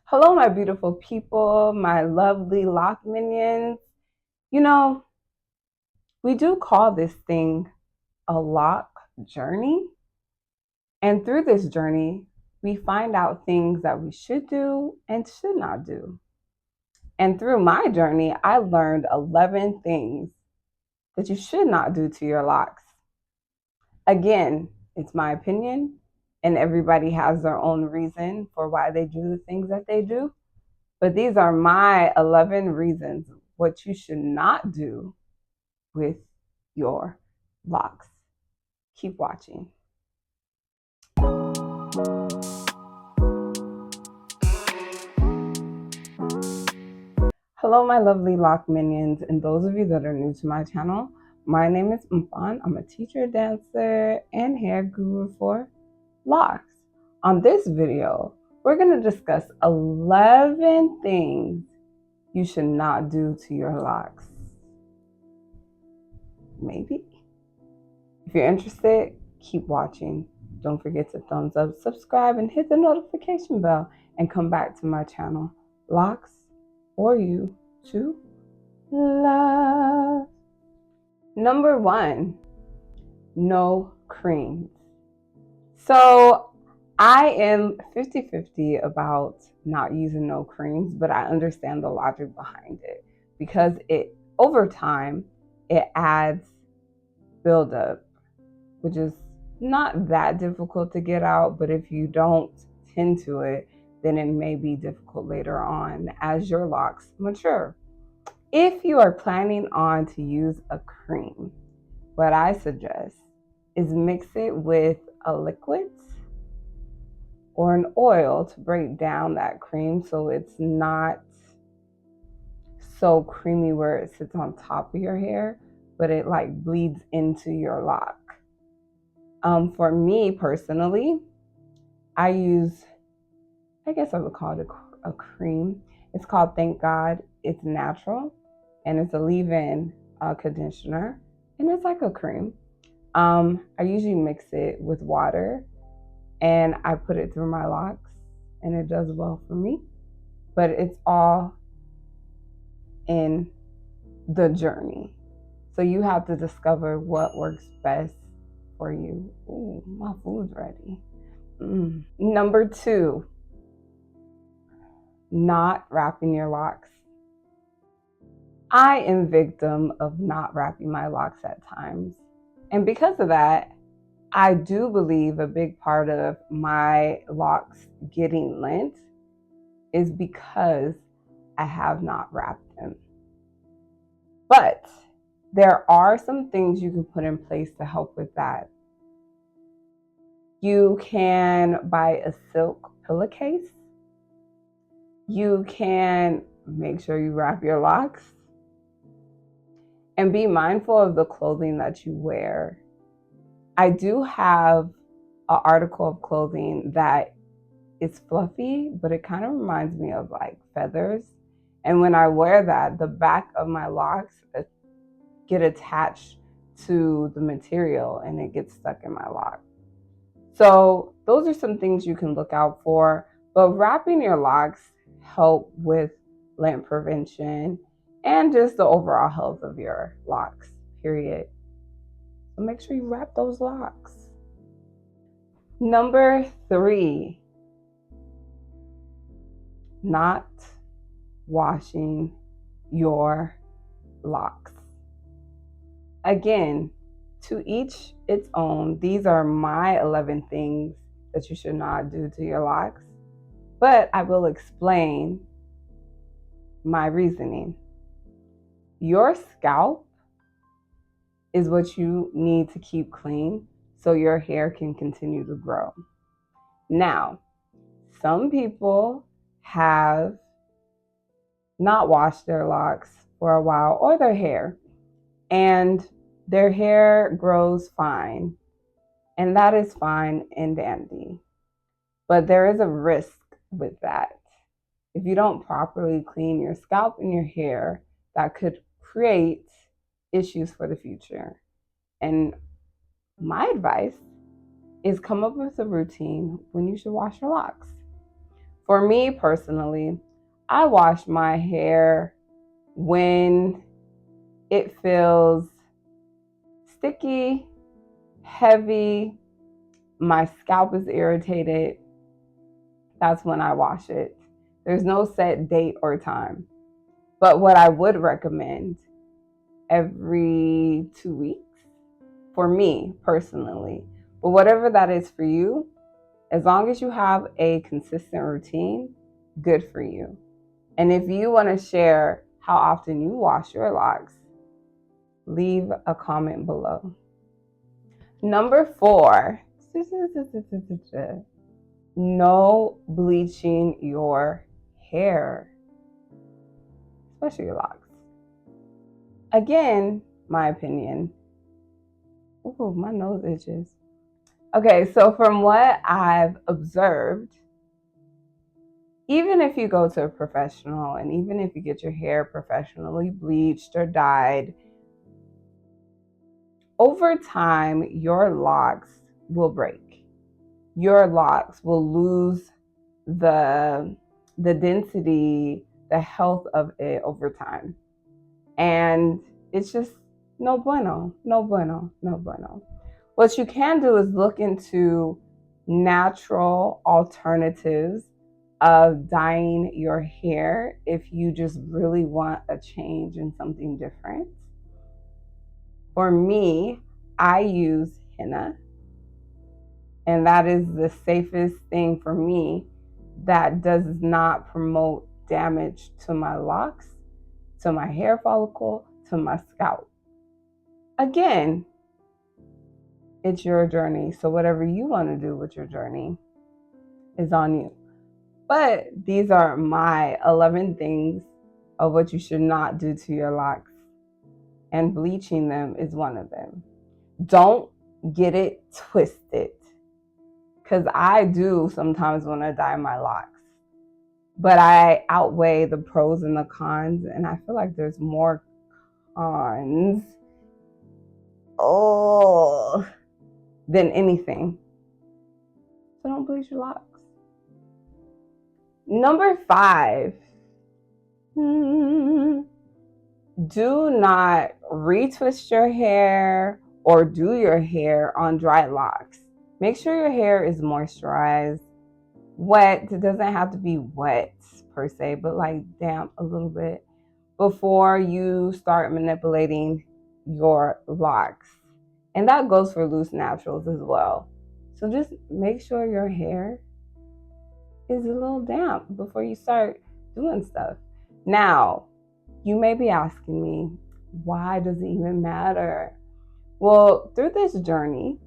Hello, my beautiful people, my lovely lock minions. You know, we do call this thing a lock journey. And through this journey, we find out things that we should do and should not do. And through my journey, I learned 11 things that you should not do to your locks. Again, it's my opinion, and everybody has their own reason for why they do the things that they do. But these are my 11 reasons what you should not do with your locks. Keep watching. Hello, my lovely lock minions, and those of you that are new to my channel. My name is Mfan. I'm a teacher, dancer, and hair guru for locks. On this video, we're going to discuss 11 things you should not do to your locks. Maybe. If you're interested, keep watching. Don't forget to thumbs up, subscribe, and hit the notification bell, and come back to my channel, Locks for You to Love. Number 1, no creams. So I am 50-50 about not using no creams, but I understand the logic behind it because over time, it adds buildup, which is not that difficult to get out, but if you don't tend to it, then it may be difficult later on as your locks mature. If you are planning on to use a cream, what I suggest is mix it with a liquid or an oil to break down that cream so it's not so creamy where it sits on top of your hair, but it like bleeds into your lock. For me personally, I use, I guess I would call it a cream. It's called Thank God. It's natural, and it's a leave-in conditioner, and it's like a cream. I usually mix it with water, and I put it through my locks, and it does well for me. But it's all in the journey. So you have to discover what works best for you. Ooh, my food's ready. Number 2, not wrapping your locks. I am victim of not wrapping my locks at times. And because of that, I do believe a big part of my locks getting lint is because I have not wrapped them. But there are some things you can put in place to help with that. You can buy a silk pillowcase. You can make sure you wrap your locks. And be mindful of the clothing that you wear. I do have an article of clothing that is fluffy, but it kind of reminds me of like feathers. And when I wear that, the back of my locks get attached to the material and it gets stuck in my lock. So those are some things you can look out for. But wrapping your locks help with lint prevention and just the overall health of your locks, period. So make sure you wrap those locks. Number 3, not washing your locks. Again, to each its own. These are my 11 things that you should not do to your locks, but I will explain my reasoning. Your scalp is what you need to keep clean so your hair can continue to grow. Now, some people have not washed their locks for a while or their hair, and their hair grows fine, and that is fine and dandy. But there is a risk with that. If you don't properly clean your scalp and your hair, that could create issues for the future. And my advice is come up with a routine when you should wash your locks. For me personally, I wash my hair when it feels sticky, heavy, my scalp is irritated. That's when I wash it. There's no set date or time. But what I would recommend every 2 weeks for me personally. But whatever that is for you, as long as you have a consistent routine, good for you. And if you want to share how often you wash your locks, leave a comment below. Number 4, no bleaching your hair, especially your locks. Again, my opinion. Ooh, my nose itches. Okay, so from what I've observed, even if you go to a professional and even if you get your hair professionally bleached or dyed, over time, your locks will break. Your locks will lose the density, the health of it over time. And it's just no bueno, no bueno, no bueno. What you can do is look into natural alternatives of dyeing your hair if you just really want a change in something different. For me, I use henna, and that is the safest thing for me that does not promote damage to my locks, to my hair follicle, to my scalp. Again, it's your journey. So whatever you want to do with your journey is on you. But these are my 11 things of what you should not do to your locks. And bleaching them is one of them. Don't get it twisted. Because I do sometimes want to dye my locks. But I outweigh the pros and the cons. And I feel like there's more cons than anything. So don't bleach your locks. Number 5, do not retwist your hair or do your hair on dry locks. Make sure your hair is moisturized, wet. It doesn't have to be wet per se, but like damp a little bit before you start manipulating your locks. And that goes for loose naturals as well. So just make sure your hair is a little damp before you start doing stuff. Now, you may be asking me, why does it even matter? Well, through this journey,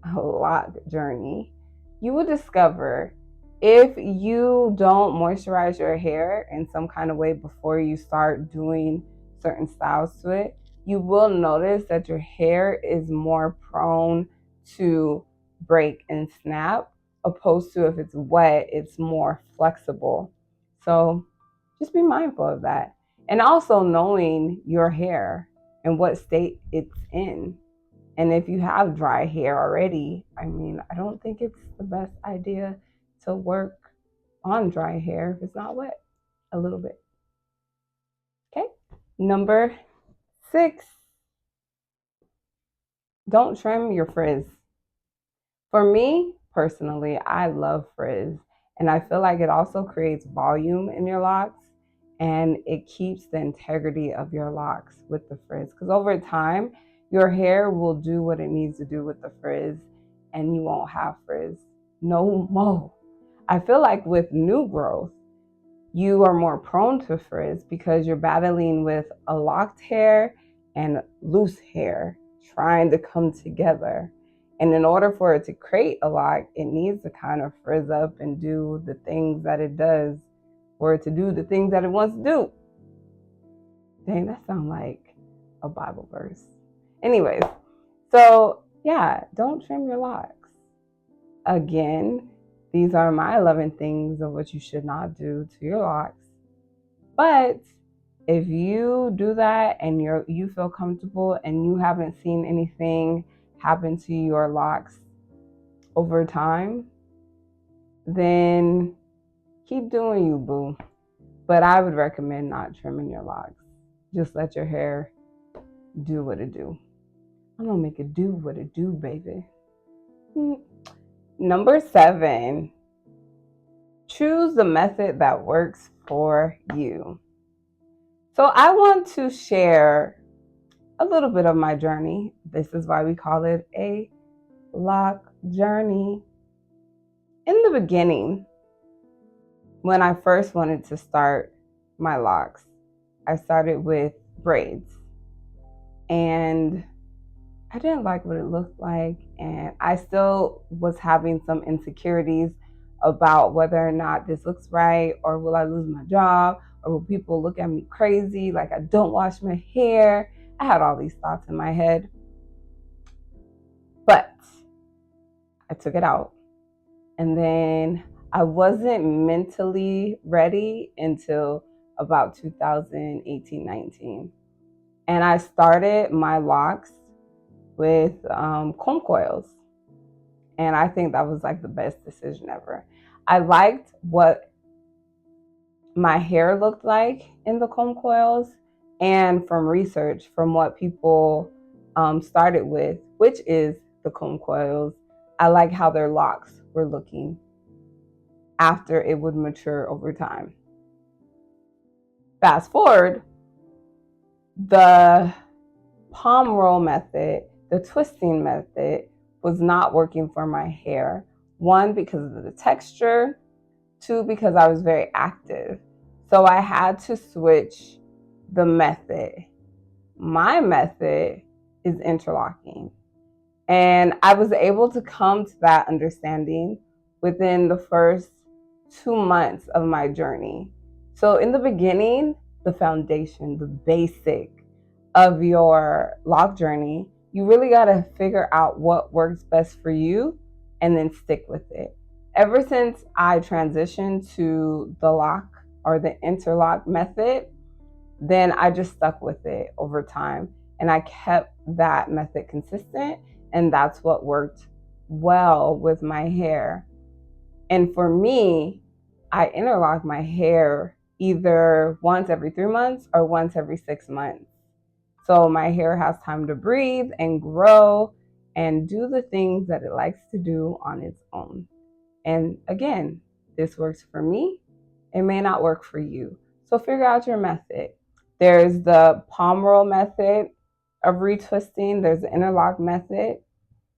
a lock journey, you will discover if you don't moisturize your hair in some kind of way before you start doing certain styles to it, you will notice that your hair is more prone to break and snap, opposed to if it's wet, it's more flexible. So just be mindful of that. And also knowing your hair and what state it's in. And if you have dry hair already, I don't think it's the best idea to work on dry hair if it's not wet a little bit. Okay. Number 6, don't trim your frizz. For me, personally, I love frizz, and I feel like it also creates volume in your locks, and it keeps the integrity of your locks with the frizz. Because over time, your hair will do what it needs to do with the frizz, and you won't have frizz no more. I feel like with new growth, you are more prone to frizz because you're battling with a locked hair and loose hair trying to come together. And in order for it to create a lock, it needs to kind of frizz up and do the things that it does for it to do the things that it wants to do. Dang, that sounds like a Bible verse. Anyways, so yeah, don't trim your locks. Again, these are my 11 things of what you should not do to your locks. But if you do that and you feel comfortable and you haven't seen anything happen to your locks over time, then keep doing you, boo. But I would recommend not trimming your locks. Just let your hair do what it do. I'm gonna make it do what it do, baby. Number 7, choose the method that works for you. So I want to share a little bit of my journey. This is why we call it a lock journey. In the beginning, when I first wanted to start my locks, I started with braids. And I didn't like what it looked like, and I still was having some insecurities about whether or not this looks right, or will I lose my job, or will people look at me crazy like I don't wash my hair. I had all these thoughts in my head, but I took it out, and then I wasn't mentally ready until about 2018-19, and I started my locks with comb coils. And I think that was like the best decision ever. I liked what my hair looked like in the comb coils, and from research, from what people started with, which is the comb coils, I like how their locks were looking after it would mature over time. Fast forward, the palm roll method, the twisting method, was not working for my hair. 1, because of the texture. 2, because I was very active. So I had to switch the method. My method is interlocking. And I was able to come to that understanding within the first 2 months of my journey. So in the beginning, the foundation, the basic of your lock journey, you really got to figure out what works best for you and then stick with it. Ever since I transitioned to the lock or the interlock method, then I just stuck with it over time, and I kept that method consistent, and that's what worked well with my hair. And for me, I interlock my hair either once every 3 months or once every 6 months. So my hair has time to breathe and grow and do the things that it likes to do on its own. And again, this works for me. It may not work for you. So figure out your method. There's the palm roll method of retwisting. There's the interlock method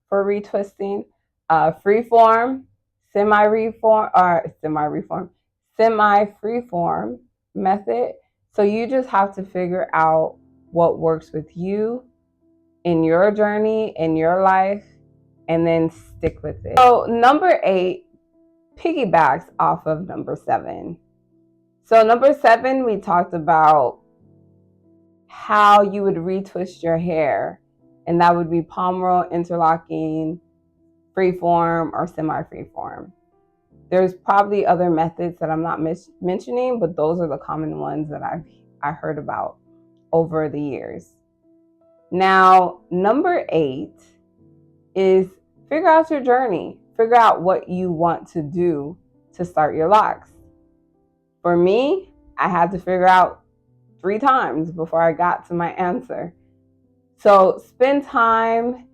for retwisting. Freeform, semi-freeform method. So you just have to figure out what works with you in your journey, in your life, and then stick with it. So number 8 piggybacks off of number 7. So number 7, we talked about how you would retwist your hair, and that would be palm roll, interlocking, freeform, or semi-freeform. There's probably other methods that I'm not mentioning, but those are the common ones that I heard about over the years. Now, number 8 is figure out your journey. Figure out what you want to do to start your locks. For me, I had to figure out 3 times before I got to my answer. So spend time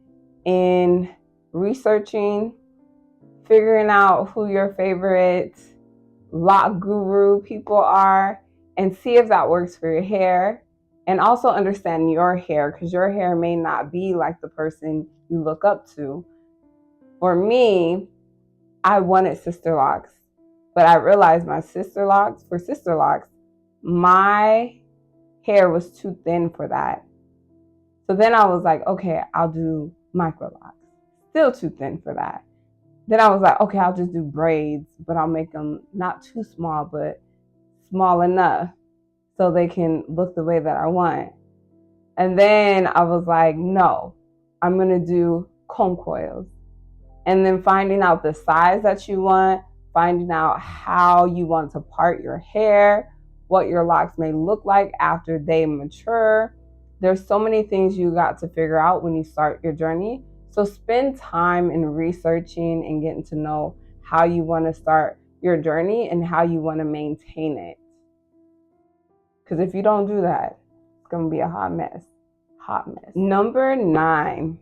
in researching, figuring out who your favorite lock guru people are, and see if that works for your hair. And also understand your hair, because your hair may not be like the person you look up to. For me, I wanted sister locks, but I realized my sister locks, my hair was too thin for that. So then I was like, okay, I'll do micro locks. Still too thin for that. Then I was like, okay, I'll just do braids, but I'll make them not too small, but small enough so they can look the way that I want. And then I was like, no, I'm going to do comb coils. And then finding out the size that you want, finding out how you want to part your hair, what your locks may look like after they mature. There's so many things you got to figure out when you start your journey. So spend time in researching and getting to know how you want to start your journey and how you want to maintain it. Because if you don't do that, it's going to be a hot mess. Hot mess. Number 9,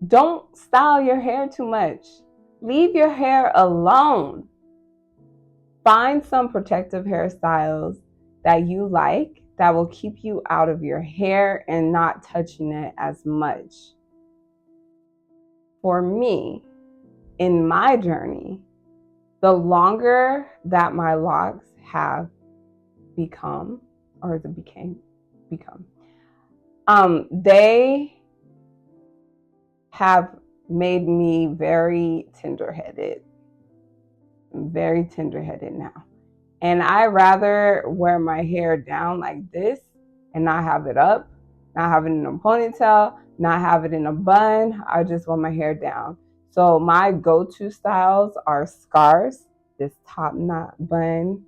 don't style your hair too much. Leave your hair alone. Find some protective hairstyles that you like that will keep you out of your hair and not touching it as much. For me, in my journey, the longer that my locks have become, they have made me very tender-headed now. And I rather wear my hair down like this and not have it up, not have it in a ponytail, not have it in a bun. I just want my hair down. So my go-to styles are scarves, this top knot bun.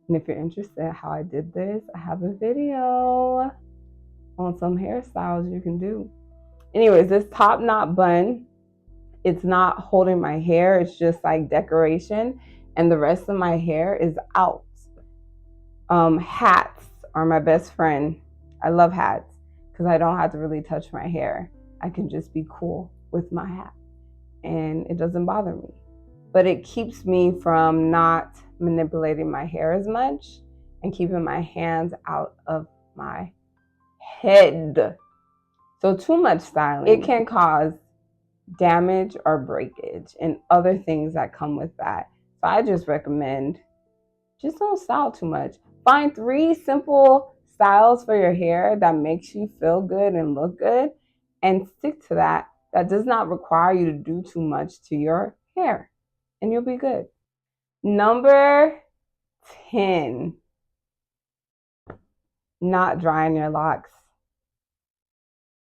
And if you're interested in how I did this, I have a video on some hairstyles you can do. Anyways, this top knot bun, it's not holding my hair. It's just like decoration. And the rest of my hair is out. Hats are my best friend. I love hats because I don't have to really touch my hair. I can just be cool with my hat and it doesn't bother me. But it keeps me from not manipulating my hair as much and keeping my hands out of my head. So too much styling, it can cause damage or breakage and other things that come with that. So I just recommend, just don't style too much. Find 3 simple styles for your hair that makes you feel good and look good, and stick to that. That does not require you to do too much to your hair, and you'll be good. Number 10, not drying your locks.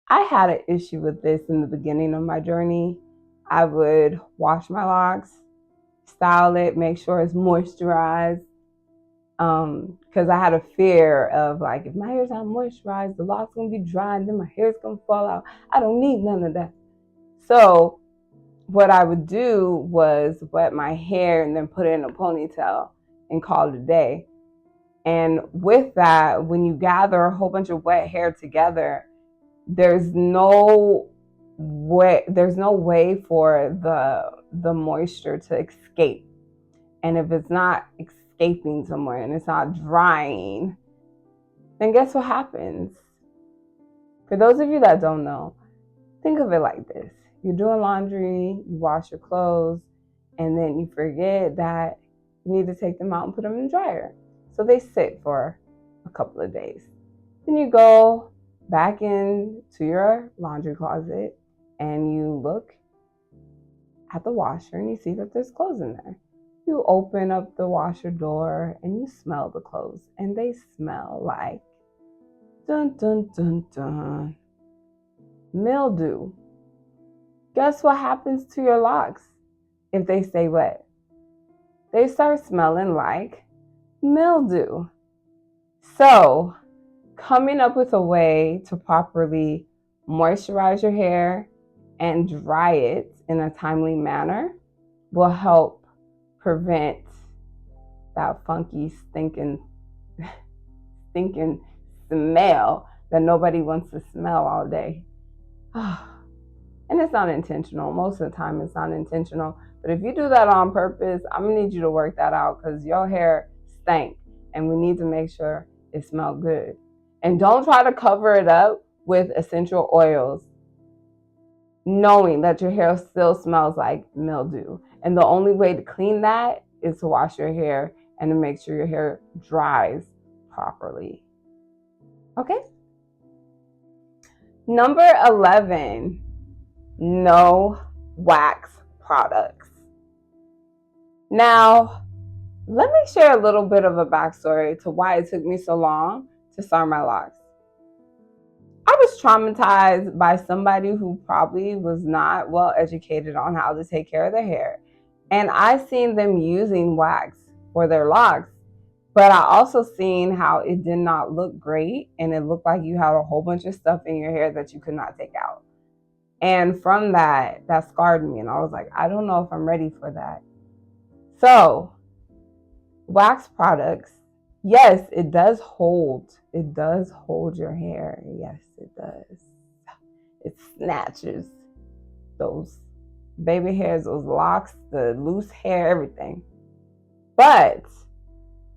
I had an issue with this in the beginning of my journey. I would wash my locks, style it, make sure it's moisturized, because I had a fear of like, if my hair's not moisturized, the lock's gonna be dry and then my hair's gonna fall out. I don't need none of that. So what I would do was wet my hair and then put it in a ponytail and call it a day. And with that, when you gather a whole bunch of wet hair together, there's no way for the moisture to escape. And if it's not escaping somewhere and it's not drying, then guess what happens? For those of you that don't know, think of it like this. You're doing laundry, you wash your clothes, and then you forget that you need to take them out and put them in the dryer. So they sit for a couple of days. Then you go back into your laundry closet and you look at the washer and you see that there's clothes in there. You open up the washer door and you smell the clothes, and they smell like dun dun dun dun mildew. Guess what happens to your locks if they stay wet? They start smelling like mildew. So coming up with a way to properly moisturize your hair and dry it in a timely manner will help prevent that funky, stinking smell that nobody wants to smell all day. And it's not intentional. Most of the time it's not intentional. But if you do that on purpose, I'm going to need you to work that out, because your hair stank and we need to make sure it smells good. And don't try to cover it up with essential oils, knowing that your hair still smells like mildew. And the only way to clean that is to wash your hair and to make sure your hair dries properly. Okay? Number 11, no wax products. Now, let me share a little bit of a backstory to why it took me so long to start my locks. I was traumatized by somebody who probably was not well educated on how to take care of their hair. And I seen them using wax for their locks, but I also seen how it did not look great, and it looked like you had a whole bunch of stuff in your hair that you could not take out. And from that scarred me, and I was like, I don't know if I'm ready for that. So, wax products, yes, it does hold. It does hold your hair. Yes, it does. It snatches those baby hairs, those locks, the loose hair, everything. But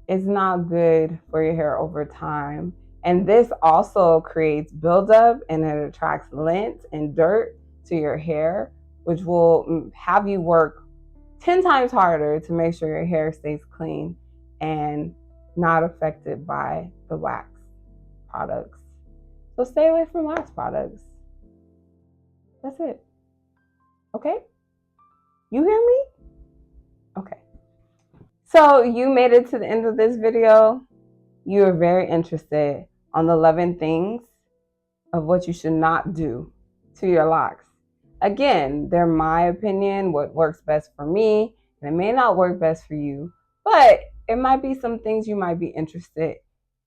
it's not good for your hair over time. And this also creates buildup, and it attracts lint and dirt to your hair, which will have you work 10 times harder to make sure your hair stays clean and not affected by the wax products. So stay away from wax products. That's it. Okay? You hear me? Okay. So you made it to the end of this video. You are very interested on the 11 things of what you should not do to your locks. Again, they're my opinion, what works best for me, and it may not work best for you, but it might be some things you might be interested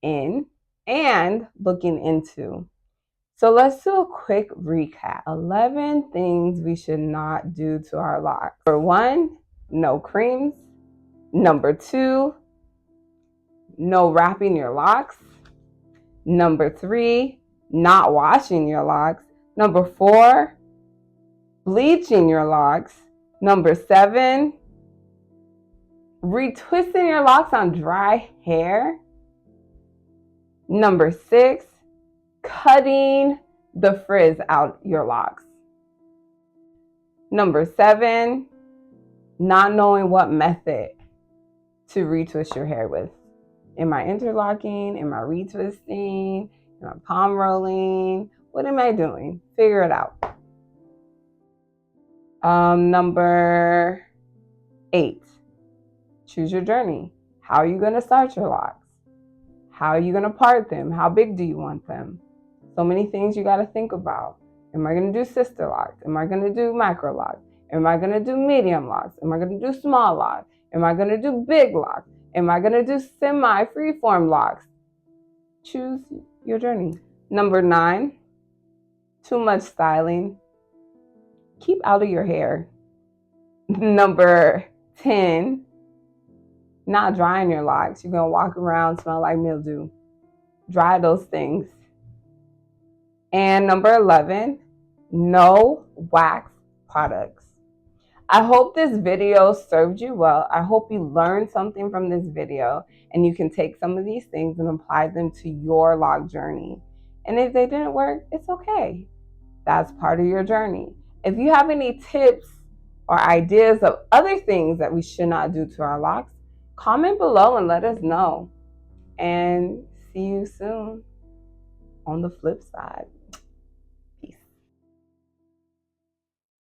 in and looking into. So let's do a quick recap. 11 things we should not do to our locks. Number 1, no creams. Number 2, no wrapping your locks. Number 3, not washing your locks. Number 4, bleaching your locks. Number 7, retwisting your locks on dry hair. Number 6, cutting the frizz out your locks. Number 7, not knowing what method to retwist your hair with. Am I interlocking? Am I retwisting? Am I palm rolling? What am I doing? Figure it out. Number 8, choose your journey. How are you going to start your locks? How are you going to part them? How big do you want them? So many things you got to think about. Am I going to do sister locks? Am I going to do micro locks? Am I going to do medium locks? Am I going to do small locks? Am I going to do big locks? Am I going to do semi-freeform locks? Choose your journey. Number 9, too much styling. Keep out of your hair. Number 10, not drying your locks. You're going to walk around smell like mildew. Dry those things. And number 11, no wax products. I hope this video served you well. I hope you learned something from this video and you can take some of these things and apply them to your lock journey. And if they didn't work, it's okay. That's part of your journey. If you have any tips or ideas of other things that we should not do to our locks, comment below and let us know. And see you soon on the flip side.